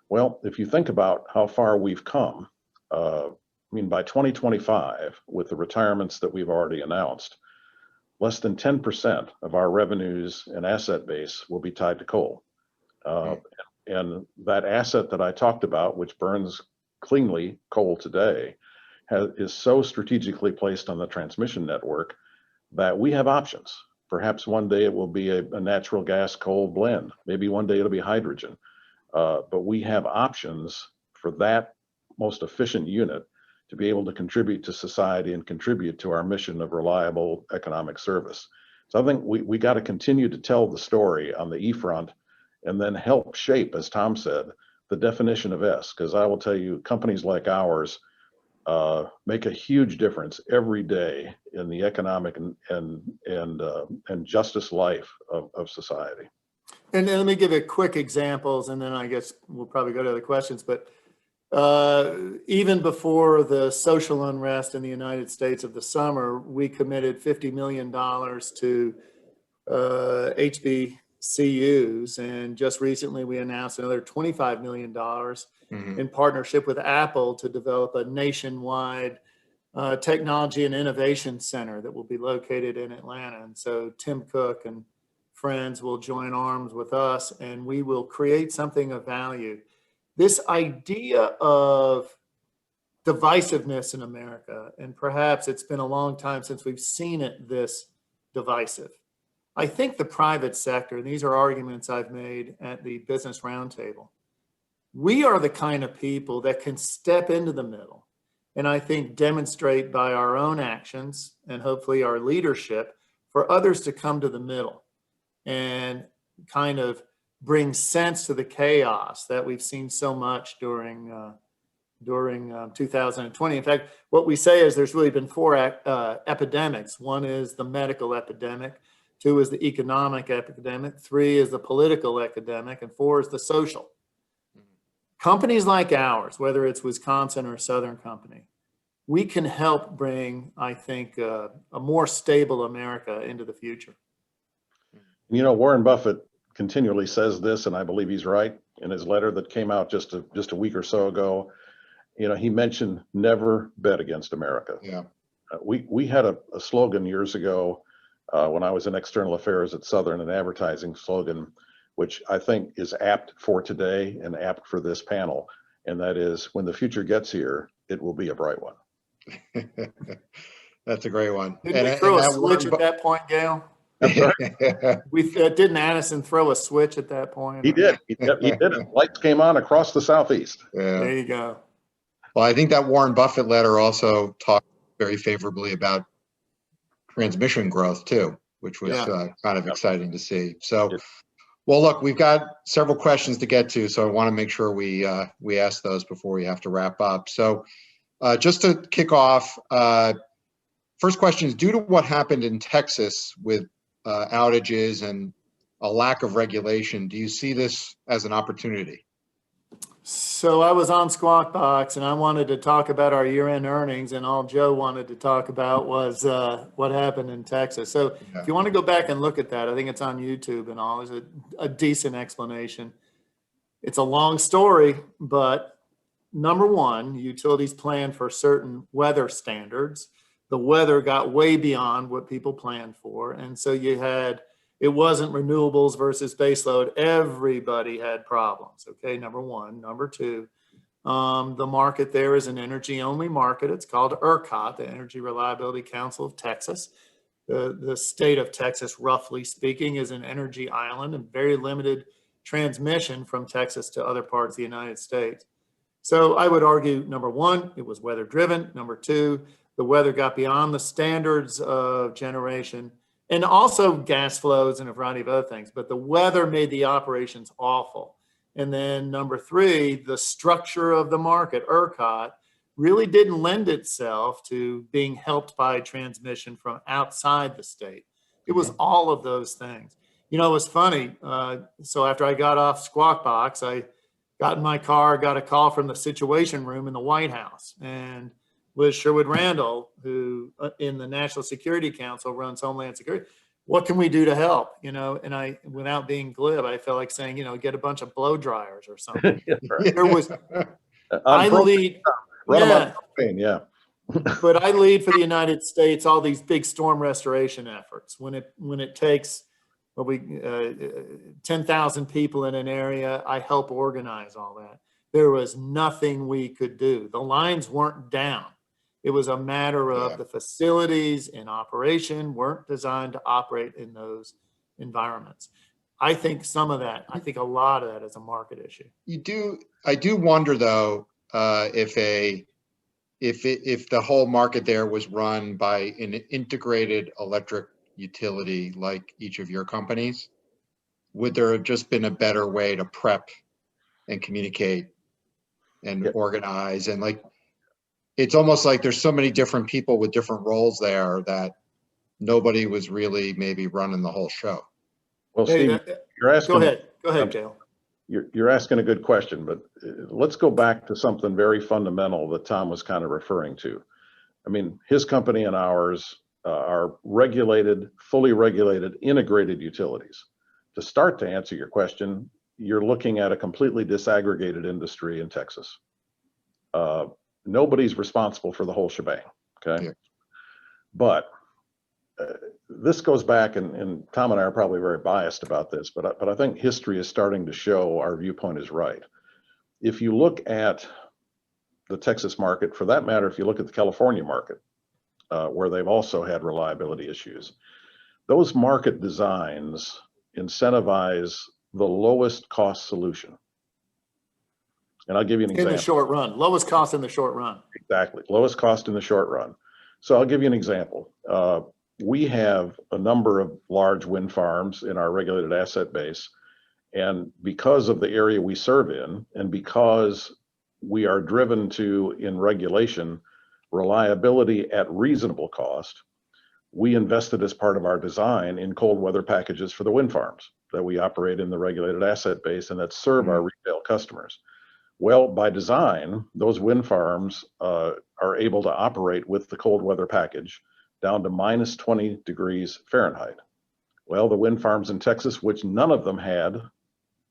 Well, if you think about how far we've come, I mean, by 2025, with the retirements that we've already announced, less than 10% of our revenues and asset base will be tied to coal. And that asset that I talked about, which burns cleanly coal today, is so strategically placed on the transmission network that we have options. Perhaps one day it will be a natural gas coal blend. Maybe one day it'll be hydrogen. But we have options for that most efficient unit to be able to contribute to society and contribute to our mission of reliable economic service. So I think we got to continue to tell the story on the E front, and then help shape, as Tom said, the definition of S, because I will tell you, companies like ours make a huge difference every day in the economic and justice life of society. And let me give you quick examples, and then I guess we'll probably go to other questions. But even before the social unrest in the United States of the summer, we committed $50 million to HBCUs, and just recently we announced another $25 million in partnership with Apple to develop a nationwide technology and innovation center that will be located in Atlanta. And so Tim Cook and friends will join arms with us, and we will create something of value. This idea of divisiveness in America, and perhaps it's been a long time since we've seen it this divisive. I think the private sector, and these are arguments I've made at the Business Roundtable, we are the kind of people that can step into the middle, and I think demonstrate by our own actions and hopefully our leadership for others to come to the middle and kind of bring sense to the chaos that we've seen so much during 2020. In fact, what we say is there's really been four epidemics. One is the medical epidemic, two is the economic epidemic, three is the political epidemic, and four is the social. Companies like ours, whether it's Wisconsin or Southern Company, we can help bring, I think, a more stable America into the future. You know, Warren Buffett continually says this, and I believe he's right, in his letter that came out just a week or so ago. You know, he mentioned never bet against America. Yeah. We had a slogan years ago when I was in external affairs at Southern, an advertising slogan, which I think is apt for today and apt for this panel. And that is, when the future gets here, it will be a bright one. That's a great one. Didn't we throw a switch at that point, Gale? Didn't Addison throw a switch at that point? He did. He did it. Lights came on across the Southeast. Yeah. There you go. Well, I think that Warren Buffett letter also talked very favorably about transmission growth too, which was kind of exciting to see. So, well, look, we've got several questions to get to, so I want to make sure we ask those before we have to wrap up. So, just to kick off, first question is, due to what happened in Texas with outages and a lack of regulation, do you see this as an opportunity? So I was on Squawk Box and I wanted to talk about our year-end earnings, and all Joe wanted to talk about was what happened in Texas. So if you want to go back and look at that, I think it's on YouTube and all. There's a decent explanation. It's a long story, but number one, utilities plan for certain weather standards. The weather got way beyond what people planned for. And so it wasn't renewables versus baseload. Everybody had problems. Okay, number one. Number two, the market there is an energy-only market. It's called ERCOT, the Energy Reliability Council of Texas. The state of Texas, roughly speaking, is an energy island and very limited transmission from Texas to other parts of the United States. So I would argue, number one, it was weather driven. Number two, the weather got beyond the standards of generation, and also gas flows and a variety of other things. But the weather made the operations awful. And then number three, the structure of the market, ERCOT, really didn't lend itself to being helped by transmission from outside the state. It was all of those things. You know, it was funny. So after I got off Squawk Box, I got in my car, got a call from the Situation Room in the White House. And Liz Sherwood Randall, who in the National Security Council runs Homeland Security, what can we do to help? You know, and I, without being glib, I felt like saying, you know, get a bunch of blow dryers or something. Right. There was, I lead, run them yeah, on propane, yeah. but I lead for the United States all these big storm restoration efforts. When it takes 10,000 people in an area, I help organize all that. There was nothing we could do. The lines weren't down. It was a matter of the facilities in operation weren't designed to operate in those environments. I think some of that, I think a lot of that is a market issue. I do wonder though, if the whole market there was run by an integrated electric utility like each of your companies, would there have just been a better way to prep and communicate and organize? And like, it's almost like there's so many different people with different roles there that nobody was really maybe running the whole show. Well, Steve, you're asking. Go ahead, Gale. You're asking a good question, but let's go back to something very fundamental that Tom was kind of referring to. I mean, his company and ours are regulated, fully regulated, integrated utilities. To start to answer your question, you're looking at a completely disaggregated industry in Texas. Nobody's responsible for the whole shebang, okay? Yeah. But this goes back, and Tom and I are probably very biased about this, but I think history is starting to show our viewpoint is right. If you look at the Texas market, for that matter, if you look at the California market, where they've also had reliability issues, those market designs incentivize the lowest cost solution. And I'll give you an example. In the short run, lowest cost in the short run. Exactly, lowest cost in the short run. So I'll give you an example. We have a number of large wind farms in our regulated asset base. And because of the area we serve in, and because we are driven to, in regulation, reliability at reasonable cost, we invested as part of our design in cold weather packages for the wind farms that we operate in the regulated asset base and that serve our retail customers. Well, by design, those wind farms are able to operate with the cold weather package down to minus 20 degrees Fahrenheit. Well, the wind farms in Texas, which none of them had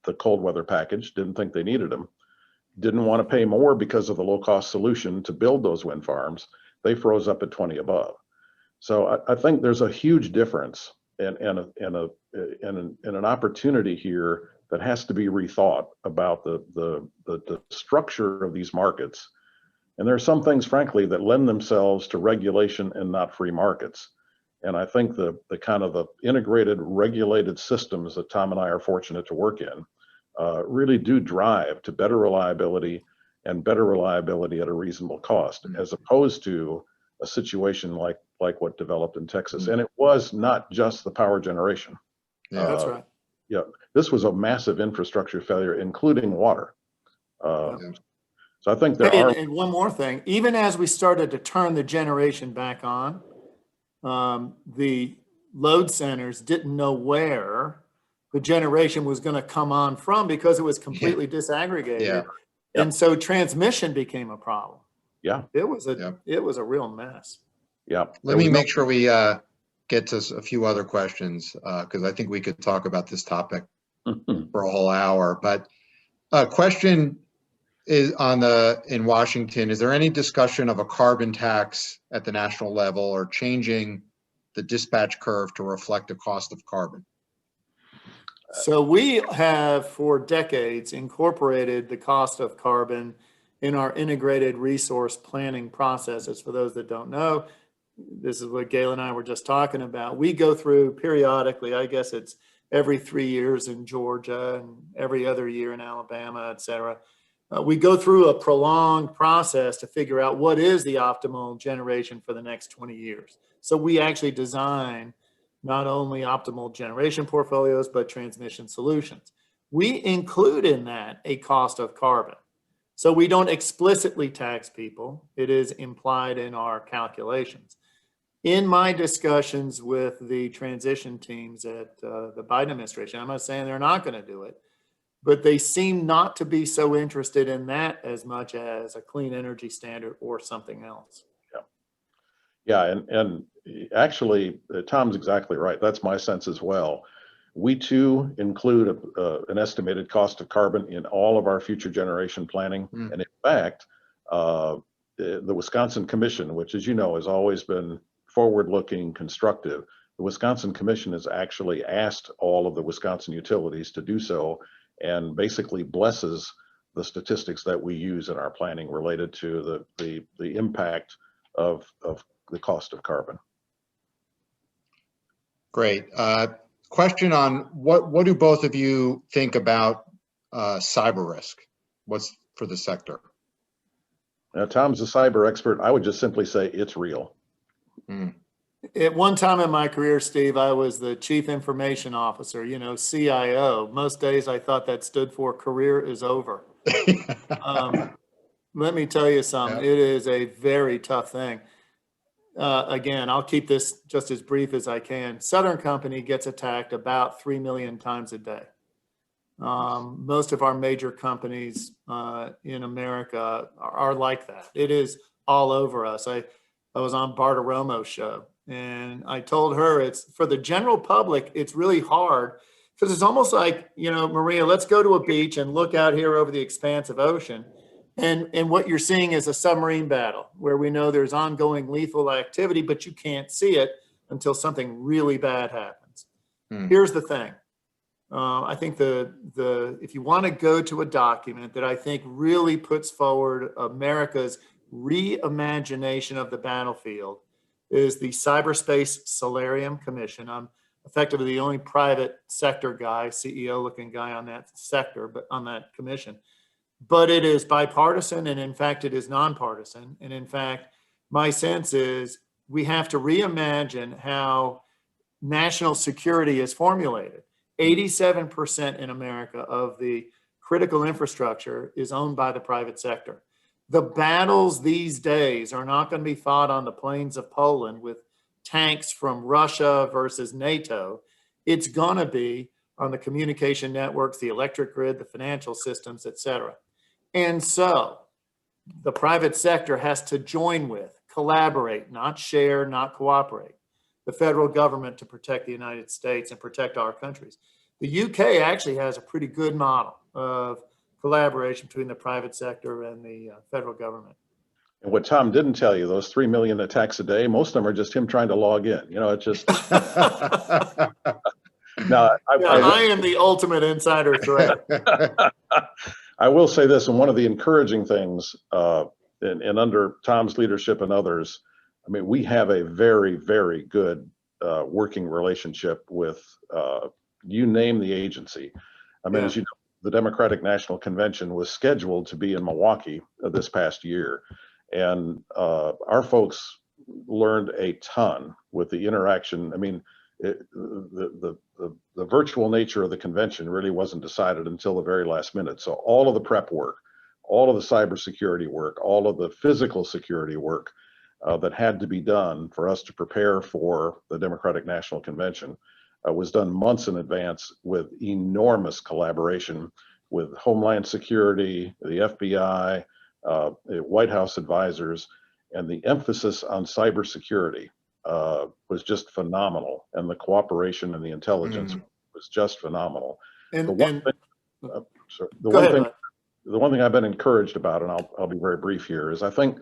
the cold weather package, didn't think they needed them, didn't want to pay more because of the low cost solution to build those wind farms. They froze up at 20 above. So I think there's a huge difference and an opportunity here that has to be rethought about the structure of these markets. And there are some things, frankly, that lend themselves to regulation and not free markets. And I think the kind of the integrated regulated systems that Tom and I are fortunate to work in really do drive to better reliability and better reliability at a reasonable cost, as opposed to a situation like what developed in Texas. And it was not just the power generation. Yeah, that's right. Yeah, this was a massive infrastructure failure, including water. So I think there are. And one more thing, even as we started to turn the generation back on, the load centers didn't know where the generation was going to come on from because it was completely disaggregated. Yeah. And so transmission became a problem. Yeah. It was a real mess. Yeah. Let me make sure we get to a few other questions because I think we could talk about this topic for a whole hour. But a question is in Washington, is there any discussion of a carbon tax at the national level or changing the dispatch curve to reflect the cost of carbon? So we have for decades incorporated the cost of carbon in our integrated resource planning processes. For those that don't know, this is what Gale and I were just talking about. We go through periodically, I guess it's every 3 years in Georgia and every other year in Alabama, et cetera. we go through a prolonged process to figure out what is the optimal generation for the next 20 years. So we actually design not only optimal generation portfolios, but transmission solutions. We include in that a cost of carbon. So we don't explicitly tax people. It is implied in our calculations. In my discussions with the transition teams at the Biden administration, I'm not saying they're not going to do it, but they seem not to be so interested in that as much as a clean energy standard or something else. Yeah, and actually, Tom's exactly right. That's my sense as well. We too include an estimated cost of carbon in all of our future generation planning. And in fact, the Wisconsin Commission, which, as you know, has always been forward-looking, constructive, the Wisconsin Commission has actually asked all of the Wisconsin utilities to do so, and basically blesses the statistics that we use in our planning related to the impact of the cost of carbon. Great. Question on what do both of you think about cyber risk? What's for the sector? Now, Tom's a cyber expert. I would just simply say it's real. At one time in my career, Steve, I was the chief information officer, CIO. Most days I thought that stood for career is over. Let me tell you something. It is a very tough thing. Again, I'll keep this just as brief as I can. Southern Company gets attacked about 3 million times a day. Most of our major companies in America are like that. It is all over us. I was on Bartiromo's show, and I told her it's for the general public, it's really hard because it's almost like, Maria, let's go to a beach and look out here over the expanse of ocean. And what you're seeing is a submarine battle where we know there's ongoing lethal activity, but you can't see it until something really bad happens. Here's the thing. I think if you want to go to a document that I think really puts forward America's reimagination of the battlefield is the Cyberspace Solarium Commission. I'm effectively the only private sector guy, CEO looking guy on that sector, but on that commission. But it is bipartisan, and in fact, it is nonpartisan. And in fact, my sense is we have to reimagine how national security is formulated. 87% in America of the critical infrastructure is owned by the private sector. The battles these days are not going to be fought on the plains of Poland with tanks from Russia versus NATO. It's going to be on the communication networks, the electric grid, the financial systems, et cetera. And so the private sector has to join with, collaborate, not share, not cooperate, the federal government to protect the United States and protect our countries. The UK actually has a pretty good model of collaboration between the private sector and the federal government. And what Tom didn't tell you, those 3 million attacks a day, most of them are just him trying to log in. It's just. Now, I am the ultimate insider threat. I will say this, and one of the encouraging things, and under Tom's leadership and others, we have a very, very good working relationship with, you name the agency. As you know, the Democratic National Convention was scheduled to be in Milwaukee this past year. And our folks learned a ton with the interaction. The virtual nature of the convention really wasn't decided until the very last minute. So all of the prep work, all of the cybersecurity work, all of the physical security work that had to be done for us to prepare for the Democratic National Convention was done months in advance with enormous collaboration with Homeland Security, the FBI, White House advisors, and the emphasis on cybersecurity was just phenomenal, and the cooperation and the intelligence was just phenomenal. The one thing I've been encouraged about, and I'll be very brief here, is I think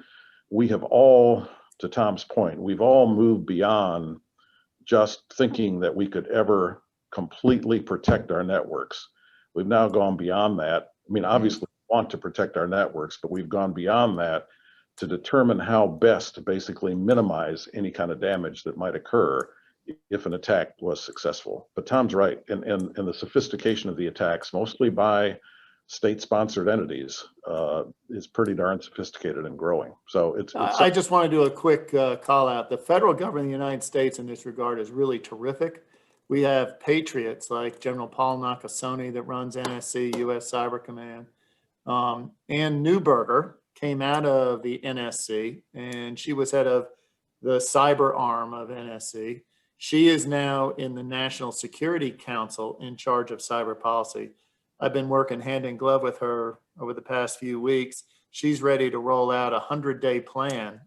we have all, to Tom's point, we've all moved beyond just thinking that we could ever completely protect our networks. We've now gone beyond that. Obviously we want to protect our networks, but we've gone beyond that to determine how best to basically minimize any kind of damage that might occur if an attack was successful. But Tom's right, and the sophistication of the attacks, mostly by state-sponsored entities is pretty darn sophisticated and growing. So it's I just want to do a quick call out. The federal government of the United States in this regard is really terrific. We have patriots like General Paul Nakasone that runs NSC, U.S. Cyber Command. Ann Neuberger came out of the NSC, and she was head of the cyber arm of NSC. She is now in the National Security Council in charge of cyber policy. I've been working hand in glove with her over the past few weeks. She's ready to roll out a 100-day plan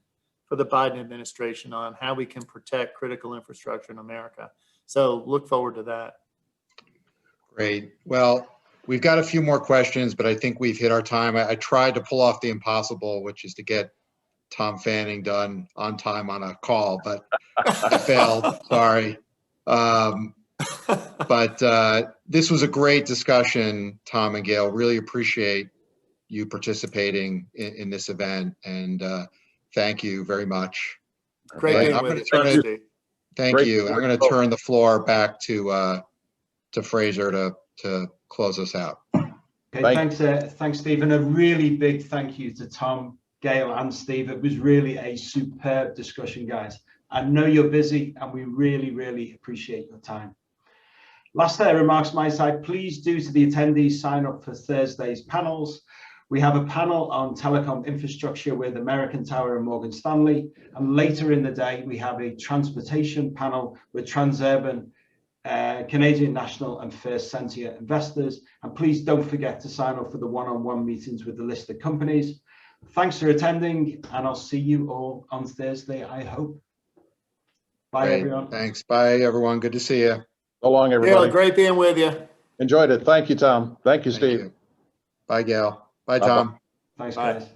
for the Biden administration on how we can protect critical infrastructure in America. So look forward to that. Great. Well, we've got a few more questions, but I think we've hit our time. I tried to pull off the impossible, which is to get Tom Fanning done on time on a call, but I failed. Sorry. But this was a great discussion, Tom and Gale. Really appreciate you participating in this event, and thank you very much. Great being with you. Thank you. I'm going to turn the floor back to Fraser to close us out. Okay, thanks, Steve, and a really big thank you to Tom, Gale, and Steve. It was really a superb discussion, guys. I know you're busy, and we really, really appreciate your time. Last remarks my side, please do to the attendees sign up for Thursday's panels. We have a panel on telecom infrastructure with American Tower and Morgan Stanley. And later in the day, we have a transportation panel with Transurban, Canadian National and First Sentia investors. And please don't forget to sign up for the one-on-one meetings with the listed companies. Thanks for attending, and I'll see you all on Thursday, I hope. Bye, everyone. Thanks. Bye, everyone. Good to see you. So long, everybody. Gail, great being with you. Enjoyed it. Thank you, Tom. Thank you, Steve. Bye, Gail. Bye, Tom. Thanks, guys.